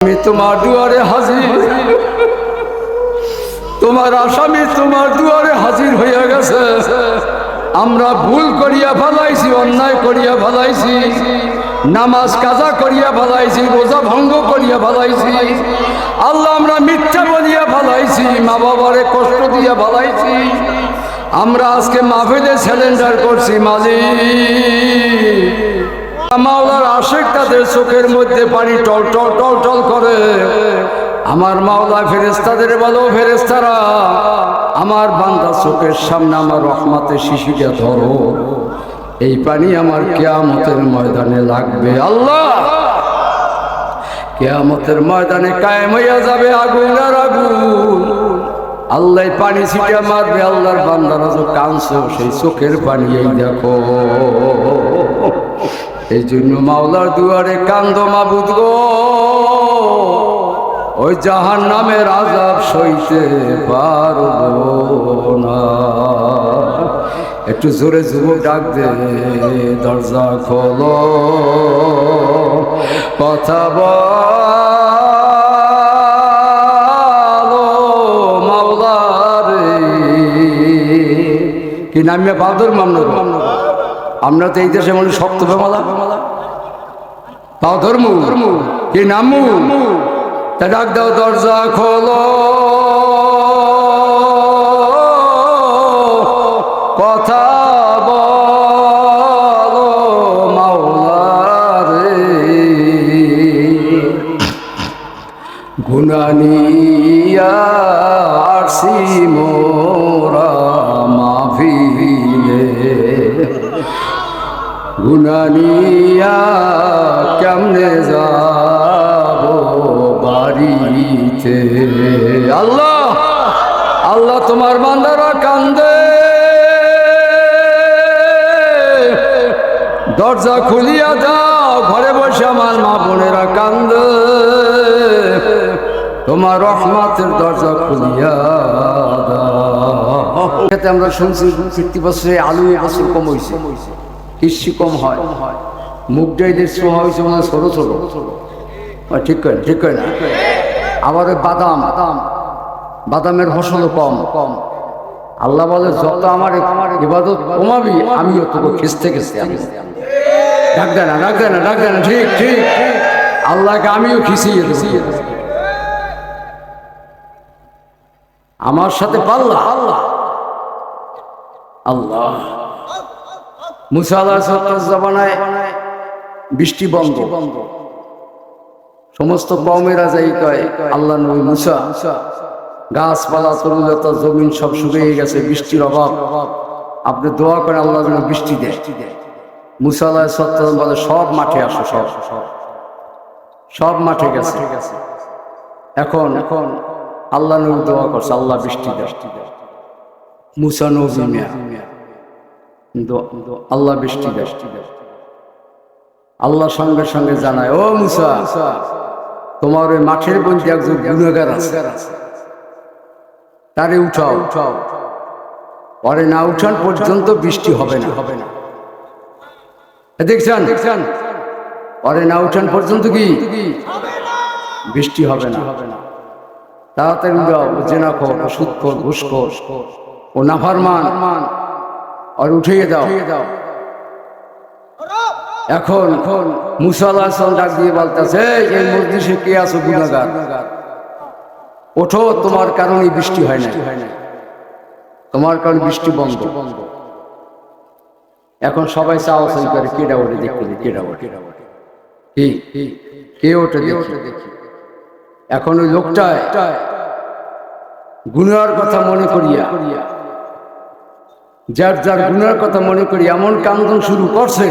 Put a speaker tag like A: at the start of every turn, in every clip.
A: আমি তোমার দুয়ারে হাজির, তোমার আসামি তোমার দুয়ারে হাজির হইয়া গেছে। আমরা ভুল করিয়া ফেলাইছি, অন্যায় করিয়া ফেলাইছি, নামাজ কাজা করিয়া ফেলাইছি, রোজা ভঙ্গ করিয়া ফেলাইছি। আল্লাহ আমরা মিথ্যা বলিয়া ফেলাইছি, মা বাবারে কষ্ট দিয়া ফেলাইছি। আমরা আজকে মাহফিলে সিলিন্ডার করছি মালিক। মাওলার আশিক তাদের চোখের মধ্যে পানি টল টল টল টল করে। আমার মাওলা ফেরেশতাদের বলো, ফেরেশতারা আমার বান্দা চোখের সামনে আমার রহমতে শিশিটা ধরো, এই পানি আমার কিয়ামতের ময়দানে লাগবে। আল্লাহ কিয়ামতের ময়দানে কায়েম হইয়া যাবে আগুন আর আগুন। আল্লাহ পানি ছিটা মারবে, আল্লাহর বান্দারা যে কাঁদছে সেই চোখের পানি এই দেখো। এই জন্য মাওলার দুয়ারে কান্দো মাবুদ গো, ওই জাহান্নামের আযাব সইতে পারবো না। একটু জোরে যুবক ডাক দে, দরজা খোলো কথা বলো মাওলার। কি নামে বাদর মামলা, আমরা তো এই দেশে মনে শক্ত বেমালা পাও ধর্ম কি নামু তা ডাক দাও, দরজা খোলো কথা বলো মাওলারে। গুনাহ নিয়া আসি মোরা মাহফিলে, গুনাহ নিয়া কেমনে যাব বাড়িতে। আল্লাহ আল্লাহ তোমার বান্দারা কান্দে, দরজা খুলিয়া দাও। ঘরে বসে আমার মা বোনেরা কান্দে, তোমার রহমতের দরজা খুলিয়া দাও। আমরা শুনছি প্রতি বছরে আলু এবছর কম হয়েছে, কৃষি কম হয়, মুগ ডাইলের ছোঁয়া হয়েছে মানে ছোট ছোট, ঠিক করে ঠিক করে না। আবার বাদাম বাদামের ফসলও কম কম। আল্লাহ বলে যত আমার ইবাদত কমাবি আমিও তোকে খেসতে খেসতে আমি ডাক দেয় না ডাক দেয় না ডাক দেয় না। ঠিক ঠিক আল্লাহকে আমিও খিসিয়ে দেব। আমার সাথে পাল্লা আল্লাহ আল্লাহ। মুসা আলাইহিস জামানায় বৃষ্টি বন্ধ, সমস্ত কওমেরা যাই কয় আল্লাহ নবী মুসা গাছপালা তরুলতা জমিন সব শুকিয়ে গেছে, বৃষ্টির অভাব, আপনি দোয়া করেন আল্লাহ যেন বৃষ্টি দেয়। মুসা আলাইহিস সালাম বলে সব মাঠে আসো, সব সব মাঠে গেছে। এখন এখন আল্লাহ নবী দোয়া করছে আল্লাহ বৃষ্টি দেয়। মুসা নবী মিয়া কিন্তু আল্লাহ বৃষ্টি দেয়। আল্লাহ সঙ্গে সঙ্গে জানায়, ও মুসা তোমার ওই মাঠের মধ্যে একজন গুনাহগার আছে, তারে উঠাও, পরে না উঠান পর্যন্ত বৃষ্টি হবে না। দেখছেন দেখছেন, পরে না উঠান পর্যন্ত কি বৃষ্টি হবে না। তাড়াতাড়ি উঠাও, জেনাখোর, সুদখোর, ঘুষখোর ও নাফরমান আর উঠিয়ে দাও। এখন মুসা আলাইহিস সালাম ডাক দিয়ে বলতেছে, এই মজলিসে কে আছো গুনাহগার, ওঠো, তোমার কারণে বৃষ্টি হয় না, তোমার কারণে বৃষ্টি বন্ধ। এখন সবাই চাওয়াচাই করে কেডা ওঠে দেখতে, কেডা ওঠে কি কে ওঠে দেখি। এখন ওই লোকটা গুনার কথা মনে করিয়া, যার যার গুনার কথা মনে করি এমন কান্দন শুরু করছে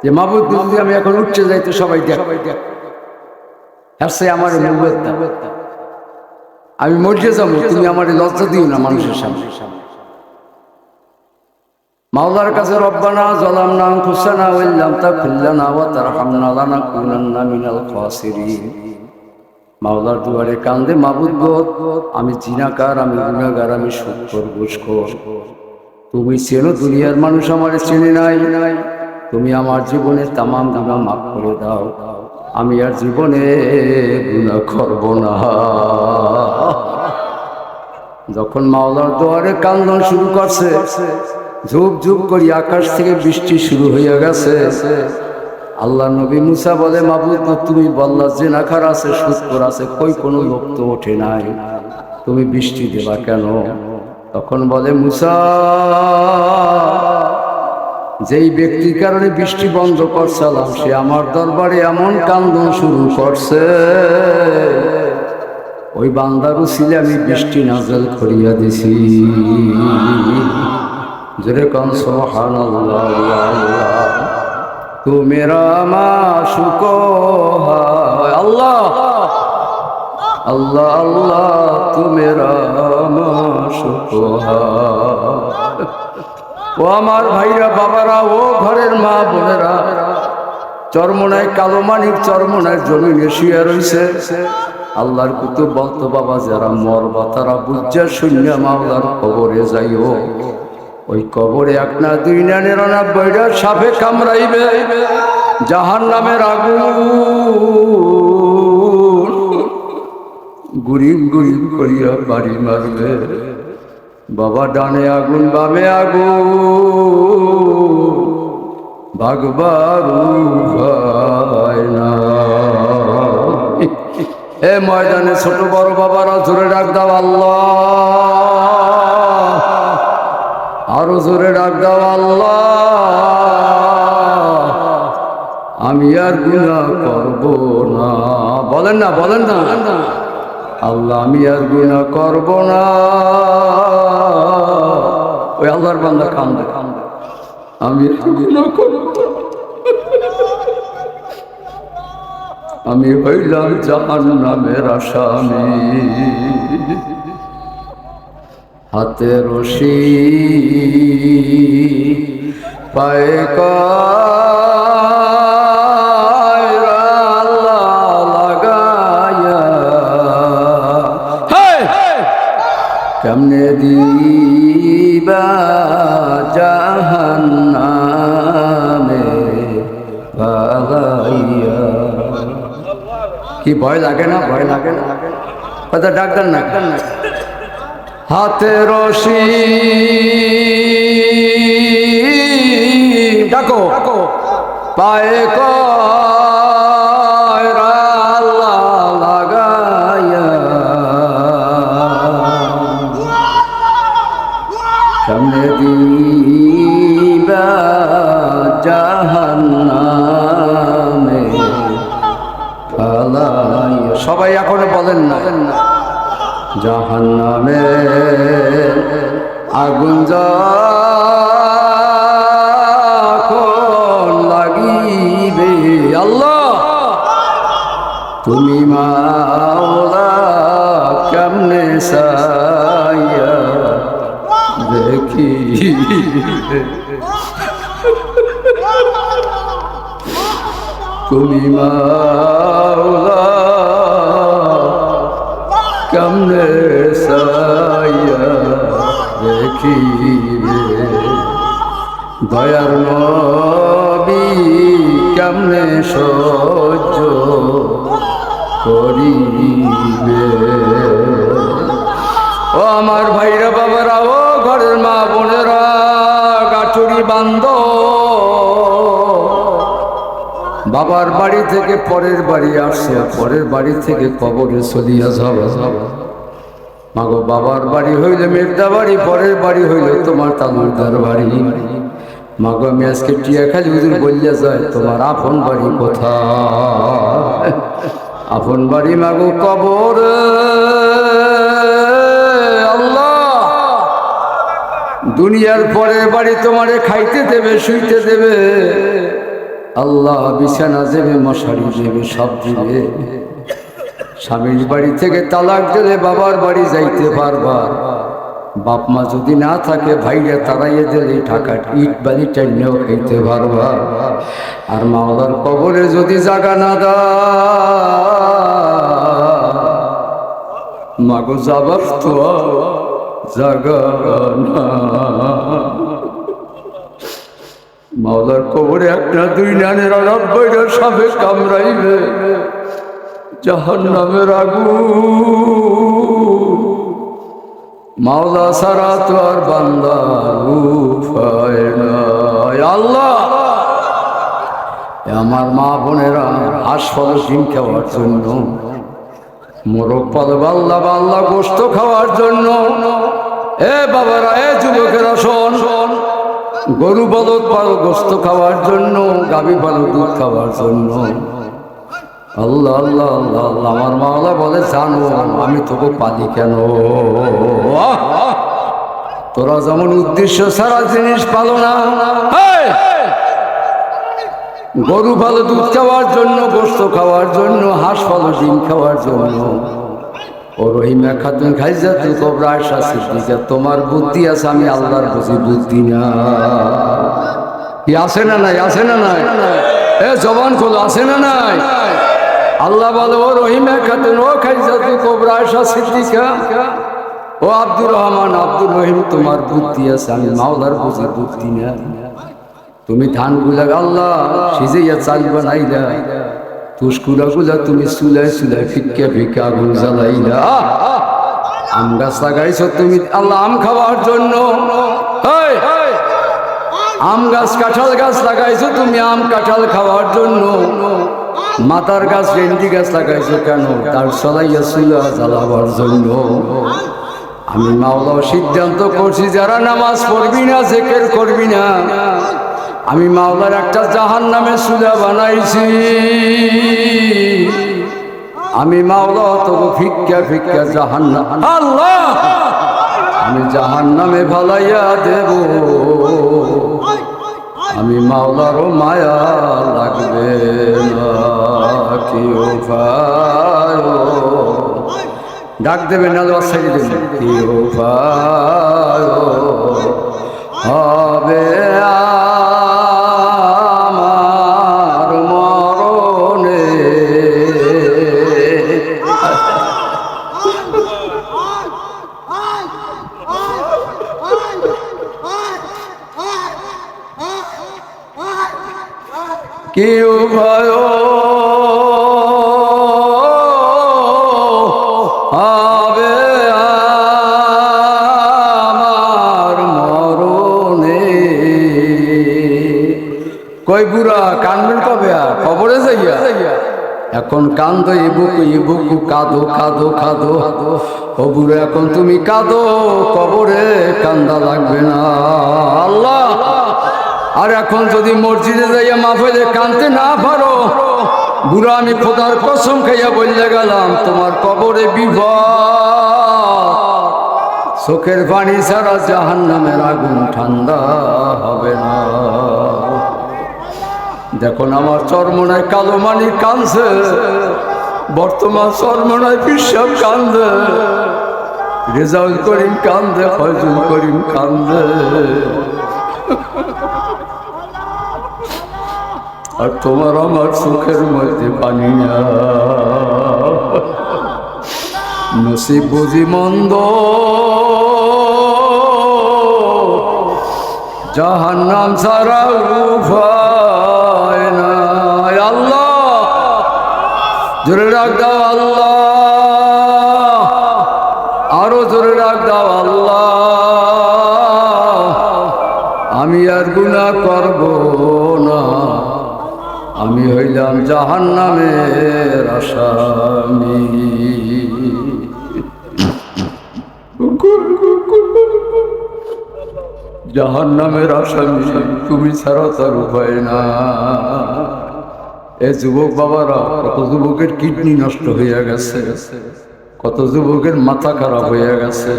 A: যে মাবুদ যদি আমি এখন উঠতে যাই তো সবাই দেখ আমার আমি মরে যাবো, তুমি আমার লজ্জা দিও না মানুষের সামনে। মাওলার কাছে রব্বানা যালামনা আনফুসানা ওয়া ইল্লাম তাগফির লানা ওয়া তারহামনা লানাকুনান্না মিনাল খাসিরিন। মাওলার দুয়ারে কান্দে, মাবুদ গো আমি জিনাকার, আমি গুনাহগার, আমি সুদখোর, ঘুষখোর। তুমি চেনো, দুনিয়ার মানুষ আমারে চেনে নাই। তুমি আমার জীবনের তামাম গুনাহ মাফ করে দাও। আমি আর জীবনে গুনাহ করব না। যখন মাওলার দুয়ারে কান্দন শুরু করছে, ঝুপ ঝুপ করি আকাশ থেকে বৃষ্টি শুরু হয়ে গেছে। আল্লাহ নবী মুসা বলে, মাবুদ তুমি বললা জিনাকার আছে, সুদখোর আছে, কই কোনো লোক তো ওঠে নাই, তুমি বৃষ্টি দেবা কেন? তখন বলে, মুসা যেই ব্যক্তির কারণে বৃষ্টি বন্ধ করছিলাম সে আমার দরবারে এমন কান্দন শুরু করছে, ওই বান্দার উসিলে আমি বৃষ্টি নাযিল করিয়া দিছি। জোরে কোন সুবহানাল্লাহ। তু মেরা মাশুক है আল্লাহ আল্লাহ আল্লাহ, তু মেরা মাশুক है। ও আমার ভাইরা বাবারা, ও ঘরের মা বোনেরা, চরমনায় কালো মানিক চরমনায় জমিনে শুয়ে রইছে। আল্লাহর কুতুব বলতো, বাবা যারা মরবা তারা বুঝা শূন্য মাওলার কবরে যাইও। ওই কবরে এক না দুই না 99টা সাপে কামড়াইবে, জাহান্নামের আগুন গুরিম গুরিম করিয়া বাড়ি মারবে। বাবা ডানে আগুন বামে আগুন, ভাগবার উপায় না। এ ময়দানে ছোট বড় বাবারা জোরে ডাক দাও আল্লাহ, আরো জোরে ডাক দাও আল্লাহ। আমি আর গুনাহ করব না, বলেন না বলেন না আল্লাহ, আমি আর গুনাহ করব না। ওই আল্লাহর বান্দা কান্দে, আমি গুনাহ করব না, আমি হইলাম জাহান্নামের আসামি। হাতে রশি পায়ে কয়রা লাগায়া, কেমনে দিবা জাহান্নামে ভাগাইয়া। কি ভয় লাগে না? ভয় লাগে না? কথা ডাক্তার না, হাতে রশি ডাকো, পায়ে কয়রা লাগায়া, সামনে দিবা জাহান্নামে ফালাইয়া। সবাই এখন বলেন না, জাহান্নামে আগুন যখন লাগিবে, আল্লাহ তুমি মাওলা কেমনে সাইয়া দেখি, তুমি মাওলা কেমনে সাইয়া দেখিবে, দয়ার নবী কেমনে সহ্য করিবে। ও আমার ভাইরা বাবারা, ও ঘরের মা বোনেরা, গাঠুরি বান্ধ বাবার বাড়ি থেকে পরের বাড়ি আসছে, পরের বাড়ি থেকে কবরে চলিয়া যাবে। মাগো বাবার বাড়ি হইলে মেঘদা বাড়ি, পরের বাড়ি হইলে তোমার তালুকদার বাড়ি। মাগো আমি আজকে টিয়াখালী হুজুর বললে যায়, তোমার আপন বাড়ি কোথায়? আপন বাড়ি মাগো কবর। আল্লাহ দুনিয়ার পরের বাড়ি তোমারে খাইতে দেবে, শুইতে দেবে, আল্লাহ বিছানা দেবে, মশারি দেবে, সব দিবে। স্বামীর বাড়ি থেকে তালাক দিলে বাবার বাড়ি যাইতে পারবা। বাপ মা যদি না থাকে ভাইরা তাড়াইয়ে দিলে ঢাকা ইট বাড়ি টাইনেও খাইতে পারবা। আর মাওলার কবরে যদি জাগা না দা, মাগো যাবার তো জাগা না। মাওলার কবরে একটা দুই না 99টা সাপে কামড়াইবে, জাহান্নামের আগুন। মাওলা ছাড়া তো আর বান্দা উপায় নাই। আল্লাহ, আমার মা বোনেরা হাসপাতাল ডিম খাওয়ার জন্য, মোরগ পালবে আল্লাহ আল্লাহ গোস্ত খাওয়ার জন্য, এ বাবারা, এ যুবকেরা শোন, গরু বলদ পাল গোস্ত খাওয়ার জন্য, গাভী পাল দুধ খাওয়ার জন্য। আল্লাহ আল্লাহ আল্লাহ আল্লাহ, আমার মাওলা বলে জানো আমি তোকে পালি কেন? তোরা যেমন উদ্দেশ্য ছাড়া জিনিস পালো না, গরু ভালো দুধ খাওয়ার জন্য, গোস্ত খাওয়ার জন্য, হাঁস ভালো ডিম খাওয়ার জন্য। ও রহিমা খাতুন খাইজাতুল কুবরা আয়েশা সিদ্দিকা, তোমার বুদ্ধি আছে, আমি আল্লাহর বুঝি বুদ্ধি না। কি আছে না নাই? আছে না নাই? এ জবান খোলো, আছে না নাই? আল্লাহ বলে, ও রহিমা খাতুন, ও খাইজাতুল কুবরা আয়েশা সিদ্দিকা, ও আব্দুর রহমান, আব্দুর রহিম, তোমার বুদ্ধি আছে, আমি মাওলার বুঝি বুদ্ধি না। তুমি ধানগুলা আল্লাহ সিজাইয়া চাল বানাইলা, তুষকুলা গুলা তুমি চুলাই চুলাই ফিক্কা ফিক্কা আগুন জ্বালাইলা। আম গাছ লাগাইছ তুমি আল্লাহ আম খাওয়ার জন্য, আম গাছ কাঁঠাল গাছ লাগাইছো তুমি আম কাঁঠাল খাওয়ার জন্য। মাতার গাছ ভেন্ডি গাছ লাগাইছো কেন? তার চলাইয়া চুলা জ্বালাবার জন্য। আমি মাওলা সিদ্ধান্ত করছি, যারা নামাজ পড়বি না, জিকির করবি না, আমি মাওলার একটা জাহান্নামে চুলা বানাইছি। আমি মাওলা তোকে ফিক্কা ফিক্কা জাহান্নাম আল্লাহ আমি জাহান্নামে ভালাইয়া দেব। আমি মাওলারও মায়া লাগবে না, কি উপায়? ডাক দেবে না, ছেড়ে দেবে, কি উপায় হবে আমার মরণে? কি উপায় হবে আমার মরণে? কই বুড়া কানবেন কবে? আর কবরে যাইয়া এখন কান্দো, এবুকু কাঁদো কাঁদো কাঁদো। ও বুড়া এখন তুমি কাঁদো, কবরে কান্দা লাগবে না। আল্লাহ, আর এখন যদি মসজিদে যাইয়া মাহফিলে কাঁদতে না পারো, বুড়া আমি খোদার কসম খাইয়া বললে গেলাম, তোমার কবরে বিপদ। চোখের পানি ছাড়া জাহান্নামের আগুন ঠান্ডা হবে না। দেখুন আমার চরমনায় কালো মানি কাঁদছে, বর্তমান চরমনায় পিসাব কান্দে, রেজাউল করিম কান্দে, ফয়জুল করিম কান্দে। আর তোমার আমার চোখের মধ্যে পানি না। নসিব বুঝি মন্দ, জাহান্নাম ছাড়া উপায় নাই। আল্লাহ, জোরে ডাক দাও আল্লাহ, আরো জোরে ডাক দাও আল্লাহ। আমি আর গুনাহ করব না, আমি হইলাম জাহান্নামের আসামি। জাহান্নামের আসামি তুমি ছাড়া তার উপায় না। এ যুবক বাবারা, কত যুবকের কিডনি নষ্ট হইয়া গেছে, কত যুবকের মাথা খারাপ হইয়া গেছে,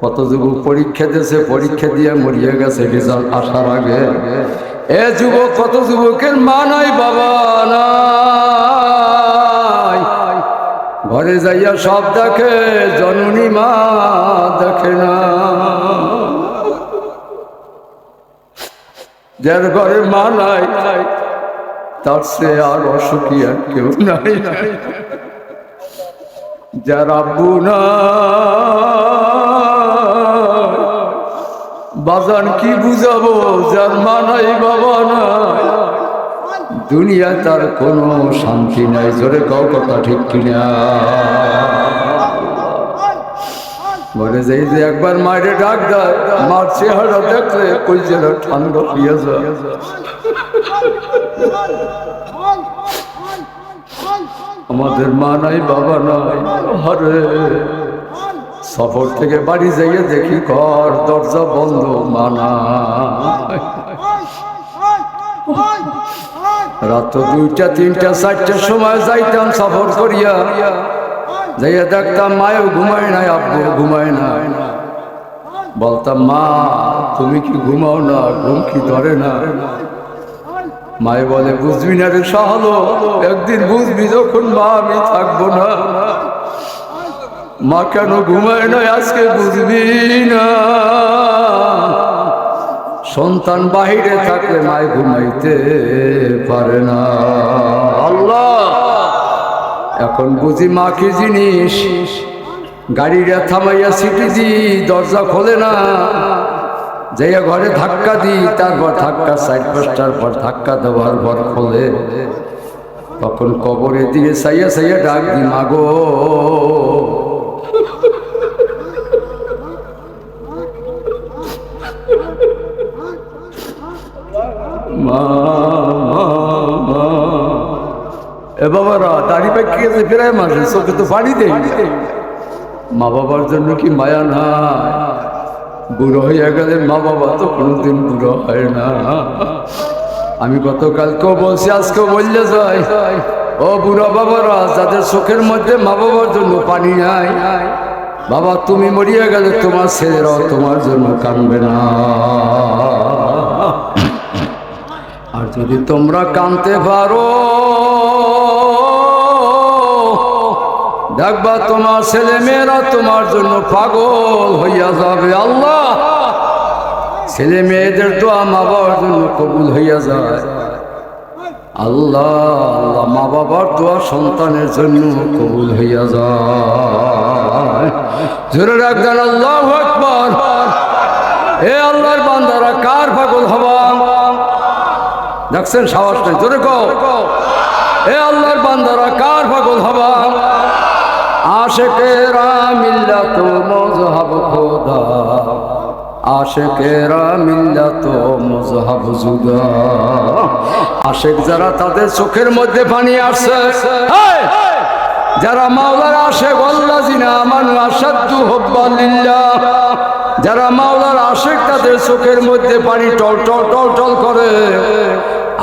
A: কত যুবক পরীক্ষা দিয়েছে, পরীক্ষা দিয়ে মরিয়া গেছে রেজাল্ট আসার আগে। এ যুবক, কত যুবকের মা নাই, বাবা নাই, ঘরে যাইয়া সব দেখে, জননী মা দেখে না। যার ঘরে মা নাই, তার সে আর অসুখী আর কেউ নাই। যার আব্বু নাই, বাজান কি বুঝাবো যার মা নাই বাবা নাই, দুনিয়া তার কোনো শান্তি নাই। জোরে কও কথা ঠিক কিনা? বলে যে একবার মায়ের ডাক দেয়, মার চেহারা দেখলে কলজেরা ঠান্ডা হইয়া যায়। আমাদের মা নাই বাবা নাই, আরে সফর থেকে বাড়ি যাইয়ে দেখি ঘর দরজা বন্ধ, মা নাই। রাত 2টা 3টা 4টার সময় যাইতাম সফর করিয়া, যাইয়া দেখতাম মায়ও ঘুমায় নাই, আব্বু ঘুমায় না। বলতাম মা তুমি কি ঘুমাও না, ঘুম কি ধরে না? মায়ে বলে বুঝবি না রে শাহালো, একদিন বুঝবি যখন মা আমি থাকবো না। মা কেন ঘুমায় না আজকে বুঝবি না। সন্তান বাহিরে থাকলে মায় ঘুমাইতে পারে না। আল্লাহ এখন বুঝি মা কি জিনিস। গাড়িটা থামাইয়া সিটি দি, দরজা খোলে না, যাইয়া ঘরে ধাক্কা দিই, তারপর ধাক্কা 4-5টার পর ধাক্কা দেওয়ার পর খোলে। তখন কবরে দিয়ে সাইয়া সাইয়া ডাক দি, মাগো মা মা। এ বাবারা দাড়ি পাকি গেছে ফেরায় মাসে, চোখে তো পানি দেয়। মা বাবার জন্য কি মায়া না? বুড়ো হইয়া গেলে মা বাবা তো কোনোদিন বুড়ো হয় না। আমি গতকালকেও বলছি, আজকেও বললে যাই, ও বুড়া বাবারা যাদের চোখের মধ্যে মা বাবার জন্য পানি নাই, বাবা তুমি মরিয়া গেলে তোমার ছেলেরাও তোমার জন্য কাঁদবে না। আর যদি তোমরা কাঁদতে পারো, দেখবা তোমার ছেলে মেয়েরা তোমার জন্য পাগল হইয়া যাবে। আল্লাহ ছেলে মেয়েদের দোয়া মা বাবার জন্য কবুল হইয়া যায়। আল্লাহ আল্লাহ মা বাবার দোয়া সন্তানের জন্য কবুল হইয়া যায়। জোরে রাখবেন আল্লাহু আকবার। এ আল্লাহর বান্দারা কার পাগল হবা? দেখছেন সাহস নাই, জোরে কও। এ আল্লাহর বান্দারা কার পাগল হবা? আশিকেরা মিল্লাত মযহাব খোদা, আশিকেরা মিল্লাত মযহাব জুদা। আশিক যারা তাদের চোখের মধ্যে পানি আসছে, যারা মাওলার আশিক, আল্লাযিনা আমানু আশাদ্দু হুব্বান লিল্লাহ। যারা মাওলার আশিক তাদের চোখের মধ্যে পানি টল টল টল টল করে।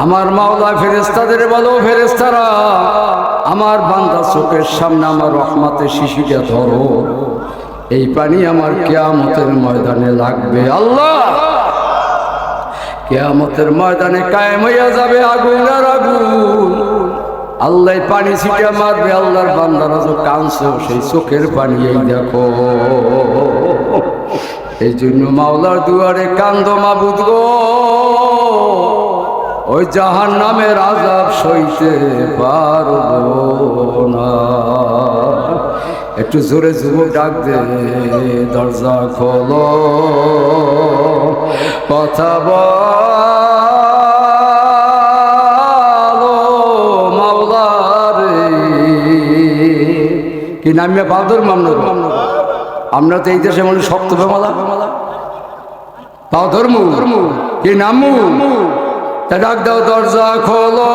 A: আমার মাওলা ফেরেশতাদের বলো, ফেরেশতারা আমার বান্দা চোখের সামনে আমার রহমতের শিশিটা ধরো, এই পানি আমার কিয়ামতের ময়দানে লাগবে। আল্লাহ কিয়ামতের ময়দানে কায়েম হইয়া যাবে আগুন আর আগুন। আল্লাহ পানি ছিটা মারবে, আল্লাহর বান্দারা যে কাঁদছে সেই চোখের পানি এই দেখো। এই জন্য মাওলার দুয়ারে কান্দো মাবুদ গো, ওই জাহান্নামের আযাব সইতে পারবো না। একটু জোরে যুবক ডাক দে, দরজা খোলো কথা বলো মাওলা রে। কি নামে বাদর মামলা? আমরা তো এই দেশে মনে শক্ত বেমালা পাও ধর্ম কি নামু, তা ডাক দাও দরজা খোলো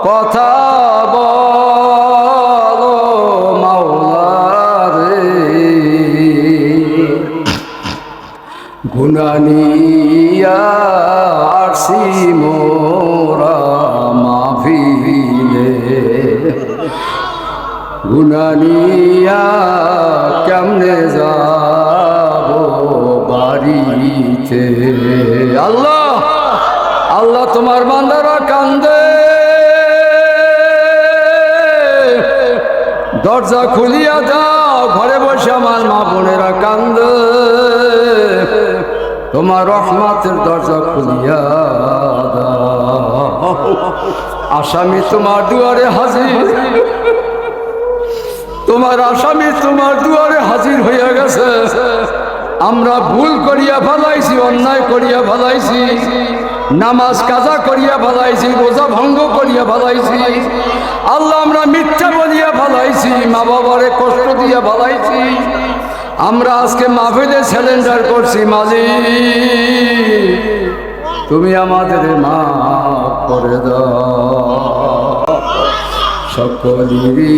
A: কথা বলো মাওলা রে। গুনাহ নিয়া আসি মোরা মাহফিলে, গুনাহ নিয়া কেমনে যাব বাড়িতে। আল্লাহ আল্লাহ তোমার বান্দারা কান্দে, দরজা খুলিয়া দাও, ঘরে বসে আমার মা বোনেরা কান্দে, তোমার রহমতের দরজা খুলিয়া দাও। আসামি তোমার দুয়ারে হাজির, তোমার আসামি তোমার দুয়ারে হাজির হইয়া গেছে। আমরা ভুল করিয়া ফেলাইছি, অন্যায় করিয়া ফেলাইছি, নামাজ কাজা করিয়া ফেলাইছি, রোজা ভঙ্গ করিয়া ফেলাইছি। আল্লাহ আমরা মিথ্যা বলিয়া ফেলাইছি, মা বাবারে কষ্ট দিয়া ফেলাইছি। আমরা আজকে মাহফিলে স্যালেন্ডার করছি, মালিক তুমি আমাদের মাফ করে দাও। সকলেরই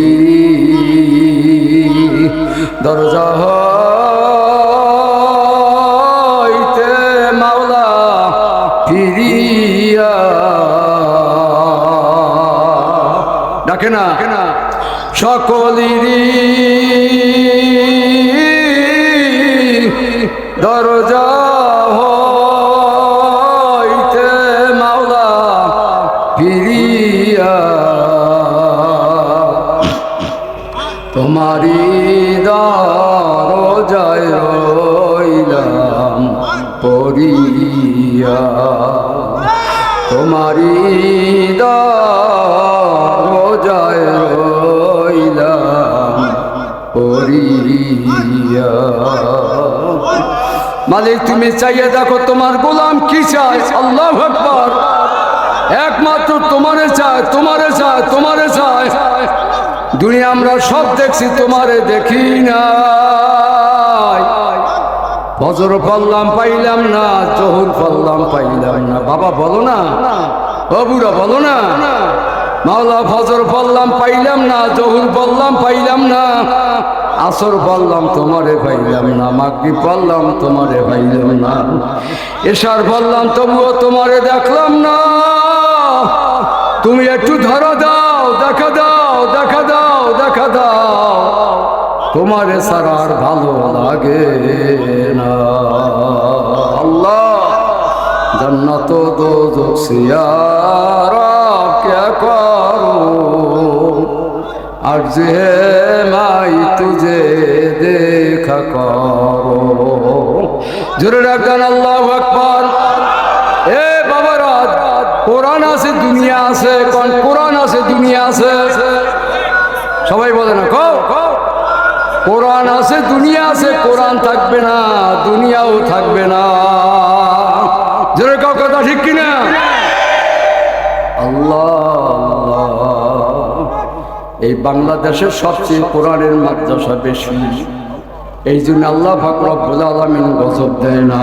A: দরজা হইতে মাওলা ফিরিয়া ডাকে না, সকলেরই দরজা হইতে মাওলা ফিরিয়া তোমারি দরজায় রইলাম পড়িয়া, তোমারি দরজায় রইলাম পড়িয়া। মালিক তুমি চাইয়ে দেখো তোমার গোলাম কি চায়। আল্লাহু আকবার। একমাত্র তোমারে চায়, তোমারে চায়, তোমারে চায়। দুনিয়া আমরা সব দেখছি, তোমারে দেখি না। ফজর পড়লাম পাইলাম না, জোহর পড়লাম পাইলাম না। বাবা বলো না, ও বুড়া বলো না, মাওলা ফজর পড়লাম পাইলাম না, জোহর পড়লাম পাইলাম না, আসর পড়লাম তোমারে পাইলাম না, মাগরিব পড়লাম তোমারে পাইলাম না, এশার পড়লাম তবুও তোমারে দেখলাম না। তুমি একটু ধরা দাও, দেখা দাও, দেখা দাও, দেখা দাও, তোমারে ছাড়া আর ভালো লাগে না। আল্লাহ जन्नत दोज़ख से यारा क्या करूं, अर्ज़ है माई तुझे देखा करो। जोरे रखदान अल्लाहु अकबर। ए बाबारा কোরআন আছে দুনিয়া আছে, কোন কোরআন আছে দুনিয়া আছে, সবাই বলে না কও কোরআন আছে দুনিয়া আছে, কোরআন থাকবে না দুনিয়াও থাকবে না। জোরে কাও কথা ঠিক কিনা? আল্লাহ, এই বাংলাদেশের সবচেয়ে কোরআনের মাদ্রাসা বেশি, এই জন্য আল্লাহ পাক রব্বুল আলামিন গজব দেয় না।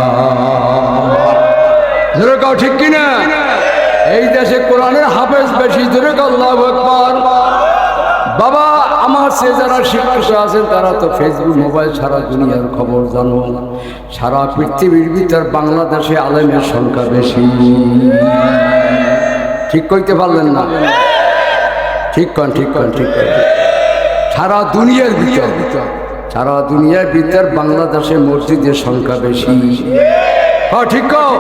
A: জোরে কাও ঠিক কিনা? এই দেশে কোরআনের হাফেজ বেশি। জোরে কাও আল্লাহু আকবার। বাবা আমার সে যারা শিক্ষক আছেন তারা তো ফেসবুক মোবাইল সারা দুনিয়ার খবর জানো। সারা পৃথিবীর ভিতর বাংলাদেশে আলেমের সংখ্যা বেশি। ঠিক কইতে পারলেন না? ঠিক কন, ঠিক কন, ঠিক কন। সারা দুনিয়ার ভিতর, সারা দুনিয়ার ভিতর বাংলাদেশে মসজিদের সংখ্যা বেশি। হ্যাঁ ঠিক কও।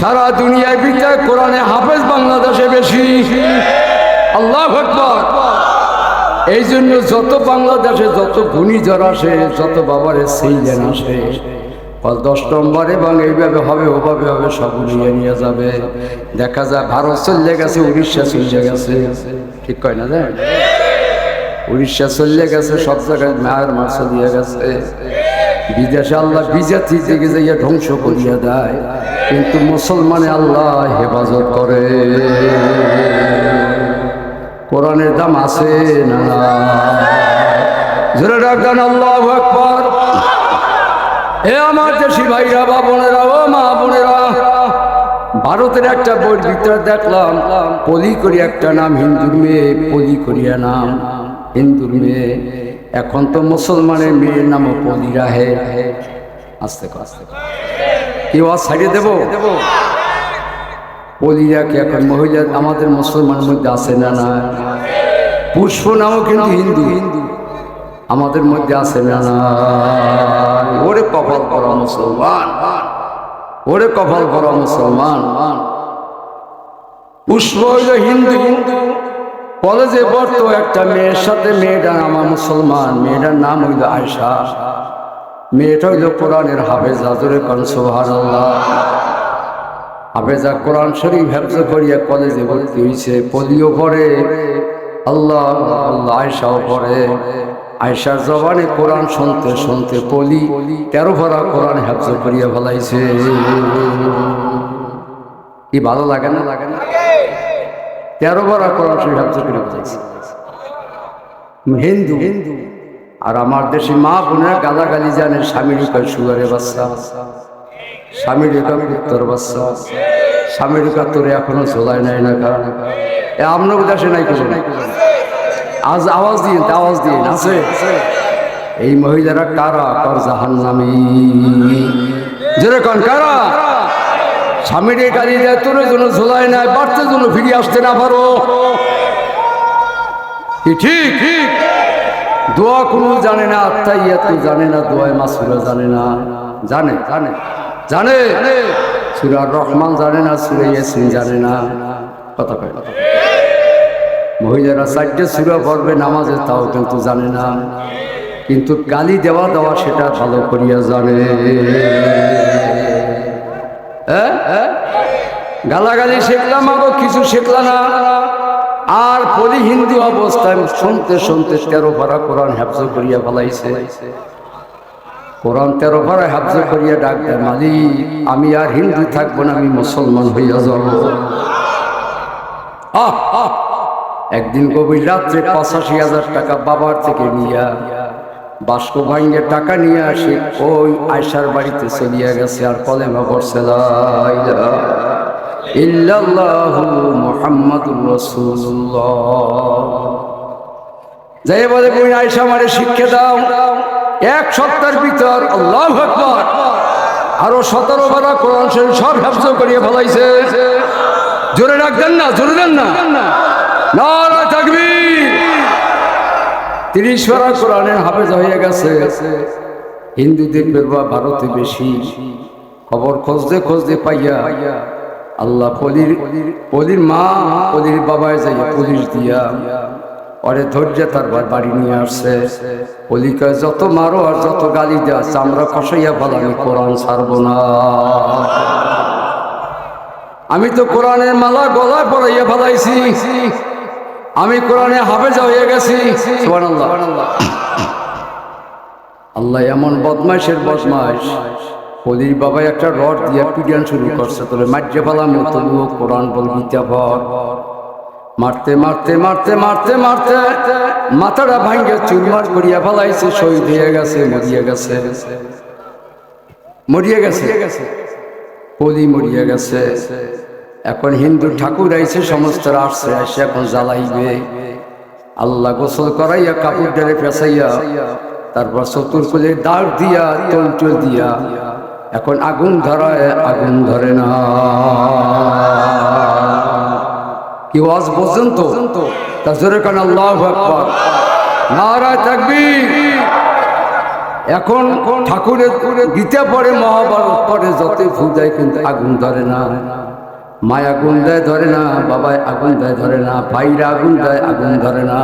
A: সারা দুনিয়ার ভিতর কোরআনে হাফেজ বাংলাদেশে বেশি। আল্লাহু আকবার। এই জন্য যত বাংলাদেশে যত ঘূর্ণিঝড় আসে, যত বাবারে সেইলেন আসে, 10 নম্বরে এবং এইভাবে হবে ওভাবে হবে, সব নিয়ে নিয়ে যাবে। দেখা যায় ভারত চলে গেছে, উড়িষ্যা চলে গেছে। ঠিক কয় না? যায় উড়িষ্যা চলে গেছে, সব জায়গায় মায়ের মাছ দিয়ে গেছে। বিদেশে আল্লাহ বিজাতি থেকে যাইয়া ধ্বংস করিয়া দেয়, কিন্তু মুসলমানে আল্লাহ হেফাজত করে। কোরআনের দাম আছে না? জোরে ডাকবেন আল্লাহু আকবার। এ আমার দেশি ভাইরা, বা বোনেরা, ও মা বোনেরা, ভারতের একটা বই ভিতরে দেখলাম পলি করি একটা নাম, হিন্দুর মেয়ে, পলি করিয়া নাম, হিন্দুর মেয়ে। এখন তো মুসলমানের মেয়ের নামও পলি রাহে। আস্তে আস্তে কি ওয়াজ ছাড়িয়ে দেবো? পলিরা কি এখন মহিলা আমাদের মুসলমানের মধ্যে আছে না? না। পুষ্প নামও কিন্তু হিন্দু, হিন্দু আমাদের মধ্যে আছে না? না। ওরে কপাল করা মুসলমান, ওরে কপাল করা মুসলমান। পুষ্প হইল হিন্দু, হিন্দু কলেজে পড়তো একটা মেয়ের সাথে, মেয়েটা আমার মুসলমান, মেয়েটার নাম হইল আয়েশা। মেয়েটা হইল কোরআনের হাফেজা। জোরে কোন সুবহানাল্লাহ। হাফেজা কোরআন শরীফ হেফজ করিয়া কলেজে ভর্তি হয়েছে। পলিও পড়ে, আল্লাহ আল্লাহ আয়েশাও পড়ে। আয়েশার জবানে কোরআন শুনতে শুনতে পলি 13 ভরা কোরআন হেফজ করিয়া ফেলাইছে। কি ভালো লাগে না? 13 ভরা কোরআন হেফজ করিয়া ফেলাইছে। হিন্দু আর আমার দেশে মা বোনেরা গালাগালি জানে, স্বামীর কয় সুগারের বাচ্চা, স্বামীর কয় উত্তর বাচ্চা, স্বামীর কয় তোরে এখনো ঝোলায় নাই না। কারণ আপনার দেশে নাই কিছু নাই, আজ আওয়াজ দিন আছে। এই মহিলারা কারা? কর জাহান্নামী। যেরকম কারা স্বামীর গালি দেয়, তোর জন্য ঝোলায় নাই, বাড়তে জন্য ফিরে আসতে না পারো। ঠিক ঠিক দোয়া কোনো জানে না, আত্মাইয়াত জানে না, দোয়ায় মাসুরা জানে না। জানে জানে জানে সূরা রহমান জানে না, সূরা ইয়াসিন জানে না। কথা কয় মহিলারা 4টে সূরা পড়বে নামাজে, তাও কিন্তু জানে না। কিন্তু গালি দেওয়া সেটা ভালো করিয়া জানে। গালাগালি শিখলাম, আগে কিছু শিখলা না। আর পলি হিন্দু অবস্থায় শুনতে শুনতে 13 পারা কোরআন হেফজ করিয়া ফেলাইছে। কোরআন 13 পারা হেফজ করিয়া ডাক দেয়, মালিক আমি আর হিন্দু থাকবো না, আমি মুসলমান হইয়া যাব। একদিন গভীর রাত্রে 85,000 টাকা বাবার থেকে নিয়া বাস্ক ভাঙ্গে টাকা নিয়ে আসে, ওই আয়েশার বাড়িতে চলিয়া গেছে। আর কলেমা পড়ছে লা ইলাহা ইল্লাল্লাহু মুহাম্মাদুর রাসূলুল্লাহ। যাই বলে তুমি আয়েশা আমারে শিক্ষা দাও। 1 সপ্তাহের ভিতর আল্লাহু আকবার আরো 17 পারা কোরআন শরীফ সব হেফজ করিয়া ফেলাইছে। জোরে ডাক দেন না, জোরে দেন না, নারা তাকবীর। 30 পারা কোরআনের হাফেজ হয়ে গেছে। হিন্দু দেখবে ভারতে বেশি, খবর খুঁজতে পাইয়া আল্লাহ পলির মা পলির বাবায় যাই পুলিশ দিয়া ওরে ধৈর্য তার বাড়ি নিয়ে আসছে। পলি কয় যত মারো আর যত গালি দেওয়া চামড়া খসাইয়া বলা, আমি কোরআন ছাড়বো না। আমি তো কোরআনের মালা গলায় পরাইয়া ফেলাইছি, আমি কোরআনে হাফেজ হয়ে গেছি। সুবহানাল্লাহ। আল্লাহ এমন বদমাইশের বদমাইশ, পলির বাবা একটা রড দিয়া পিটান শুরু করছে, তোরে মার্জে ফেলাম, তবুও কোরআন বল গীতা ভর। মারতে মারতে মারতে মারতে মারতে মাথাটা ভাঙ্গে চুরমার করিয়া ফেলাইছে। শহীদ হয়ে গেছে, মরিয়া গেছে, পলি মরিয়া গেছে। এখন হিন্দু ঠাকুর আইছে, সমস্ত আসছে, আসে এখন জ্বালাইবে। আল্লাহ গোসল করাইয়া কাপড় ডেলে পেঁচাইয়া তারপর চতুর্কুলে দাঁড় দিয়া তলটল দিয়া এখন আগুন ধরায়, আগুন ধরে না। কি ওয়াজ পর্যন্ত তাজরে কান আল্লাহু আকবার, নারা তাকবীর। এখন ঠাকুরের গীতা পড়ে, মহাভারত পড়ে, যতই ফু দেয় কিন্তু আগুন ধরে না। মায় আগুন দেয় ধরে না, বাবায় আগুন দেয় ধরে না, ভাইরা আগুন দেয় আগুন ধরে না।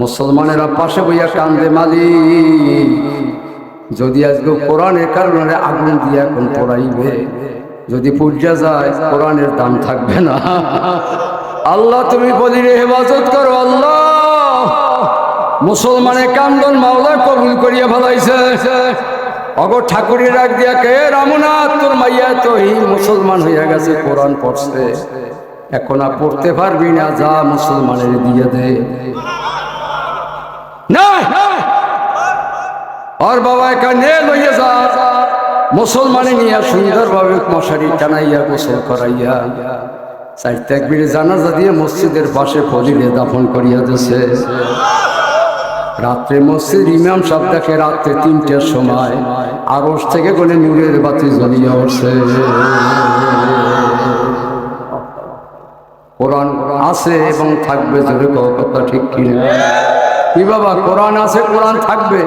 A: মুসলমানেরা পাশে বইয়া কান্দে, মালিক যদি আজকে কোরআনের কারণে আগুন দিয়ে এখন পড়াইবে, যদি পূজা যায় কোরআনের দাম থাকবে না। আল্লাহ তুমি বলি রে হেফাজত করো। আল্লাহ মুসলমানের কান্দন মাওলা কবুল করিয়া ফেলাইছে। অগো ঠাকুরের ডাক দিয়া কে রামনাথ, তোর মাইয়া তো মুসলমান হইয়া গেছে, কোরআন পড়ছে, এখন আর পড়তে পারবি না, যা মুসলমানের দিয়ে দে। না আর বাবা এখানে লইয়া যা, মুসলমানে নিয়ে সুন্দরভাবে মশারি টানাইয়া গোসল করাইয়া 4 তাকবীরে জানাজা দিয়ে মসজিদের পাশে পলিরে দাফন করিয়া দিছে। রাত্রে মসজিদ ইমাম সাহেব দেখে রাত্রে 3টার সময় আরশ থেকে কোনে নূরের বাতি জ্বলিয়া উঠছে। কোরআন আছে এবং থাকবে, জোরে কথা ঠিক কিনা? কি বাবা, কোরআন আছে কোরআন থাকবে,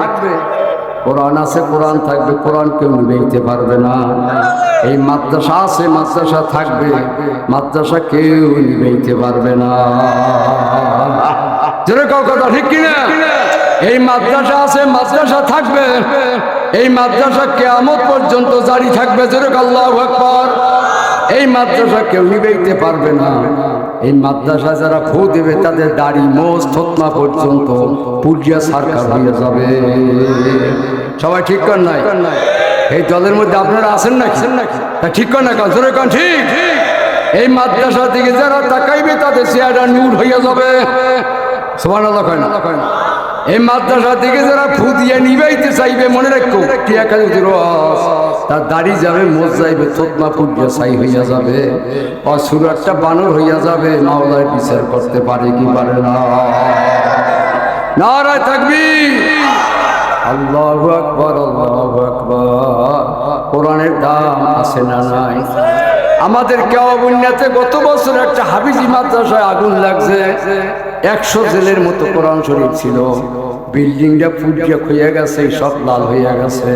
A: কোরআন আছে কোরআন থাকবে, কোরআন কেউ নিতে পারবে না। এই মাদ্রাসা আছে, মাদ্রাসা থাকবে, মাদ্রাসা কেউ নিতে পারবে না। জোরে কথা ঠিক কিনা? এই মাদ্রাসা আছে, মাদ্রাসা থাকবে, এই মাদ্রাসা কিয়ামত পর্যন্ত জারি থাকবে। জোরে আল্লাহু আকবার। এই মাদ্রাসা কেউ নিতে পারবে না, এই মাদ্রাসা যারা ফু দেবে তাদের দাড়ি মোজ থতমা পর্যন্ত পুড়িয়া সরকার হয়ে যাবে। সবাই ঠিক কর নাই? এই দলের মধ্যে আপনারা আছেন নাকি? তা ঠিক কর না, জোরে কন ঠিক। এই মাদ্রাসা থেকে যারা তাকাইবে তাদের চেহারা নূর হইয়া যাবে। সুবহানাল্লাহ কয় না? এই মাদ্রাসা থেকে যারা ফু দিয়ে নিবাইতে চাইবে, মনে রাখো টিয়া খালি তার দাড়ি যাবে, মোজ যাইবে, থতমা পুড়িয়া ছাই হইয়া যাবে, অসুরারটা বানর হইয়া যাবে। মাওলার বিচার করতে পারে কি পারে না? নারায়ে তাকবীর, আল্লাহু আকবার, আল্লাহু আকবার। কোরআনের দাম আছে না নাই? আমাদের কেওয়াবুন্যাতে গত বছর একটা হাফিজি মাদ্রাসায় আগুন লাগছে। 100 জেলের মতো কোরআন শরীফ ছিল, বিল্ডিংটা পুড়িয়া হইয়া গেছে, সব লাল হইয়া গেছে।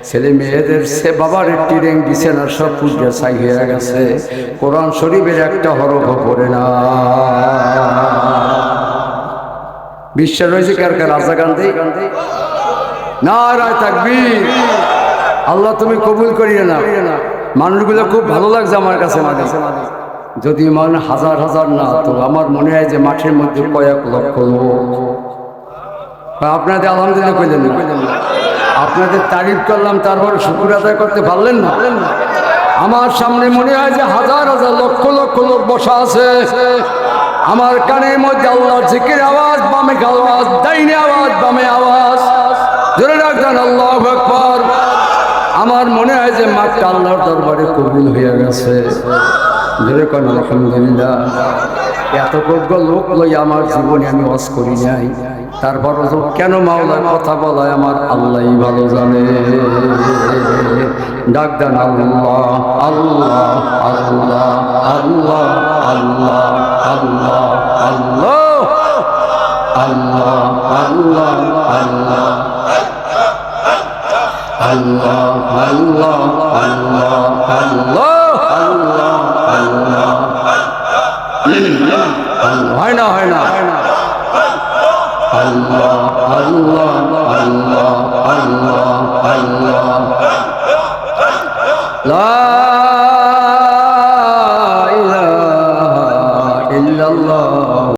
A: ছেলে মেয়েদের সে বাবার টিরেং বিছানা সব পুড়িয়া ছাই হইয়া গেছে। কোরআন শরীফের একটা হরফ পড়ে না। বিশ্বাস রয়েছে কার কার? রাজা গান্ধী। নারায়ে তাকবীর। আল্লাহ তুমি কবুল করিয়ে না। মানুষগুলো খুব ভালো লাগছে আমার কাছে। যদি মান হাজার হাজার না, তো আমার মনে হয় যে মাঠের মধ্যে কয়েক লক্ষ লোক। আপনাদের আলহামদুলিল্লাহ কইলেন না? আপনাদের তারিফ করলাম, তারপর শুকর আদায় করতে পারলেন না? আমার সামনে মনে হয় যে হাজার হাজার লক্ষ লক্ষ লোক বসা আছে। আমার কানের মধ্যে আল্লাহর জিকির আওয়াজ, বামে আওয়াজ, ডাইনে আওয়াজ, বামে আওয়াজ। জোরে রাখবেন আল্লাহু আকবার। আমার মনে হয় যে মাঠটা আল্লাহর দরবারে কবুল হয়ে গেছে। জোরে কোন আলহামদুলিল্লাহ। এত কজ্ঞ লোক লই আমার জীবনে আমি ওয়াজ করি নাই, তারপর কেন মাওলার কথা বলায় আমার আল্লাহই ভালো জানে। ডাক দেন আল্লাহ, আল্লাহ, আল্লাহ, আল্লাহ, আল্লাহ, আল্লাহ, আল্লাহ, আল্লাহ, আল্লাহ, আল্লাহ, আল্লাহ, আল্লাহ, আল্লাহ, আল্লাহ, আল্লাহ, আল্লাহ। হয় না, হয় না। আল্লাহ, আল্লাহ, আল্লাহ, আল্লাহ, আল্লাহ।